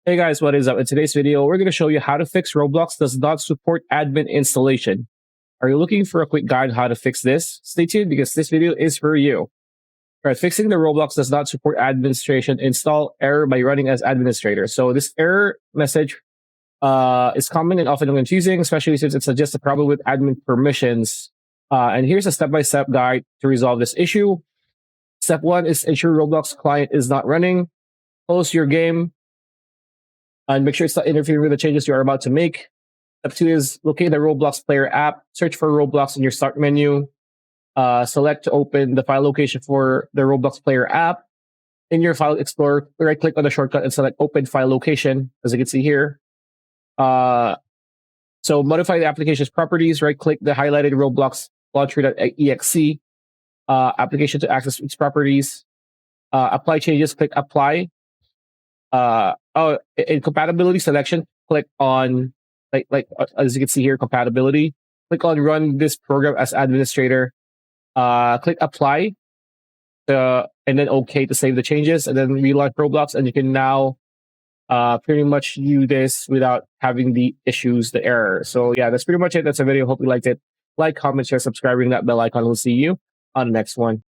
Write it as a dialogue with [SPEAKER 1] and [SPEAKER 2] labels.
[SPEAKER 1] Hey guys, what is up? In today's video, we're going to show you how to fix Roblox does not support admin installation. Are you looking for a quick guide on how to fix this? Stay tuned because this video is for you. Alright, fixing the Roblox does not support administration install error by running as administrator. So this error message is common and often confusing, especially since it suggests a problem with admin permissions. And here's a step-by-step guide to resolve this issue. Step 1 is ensure Roblox client is not running. Close your game and make sure it's not interfering with the changes you are about to make. Step 2 is locate the Roblox player app. Search for Roblox in your start menu. Select to open the file location for the Roblox player app. In your file explorer, right-click on the shortcut and select open file location, as you can see here. So modify the application's properties. Right-click the highlighted Roblox launcher.exe application to access its properties. Apply changes. Click apply. In compatibility selection, click on as you can see here, compatibility. Click on run this program as administrator. Click apply, and then OK to save the changes, and then relaunch Roblox, and you can now pretty much do this without having the issues, the error. So yeah, that's pretty much it. That's a video. Hope you liked it. Like, comment, share, subscribe, ring that bell icon. We'll see you on the next one.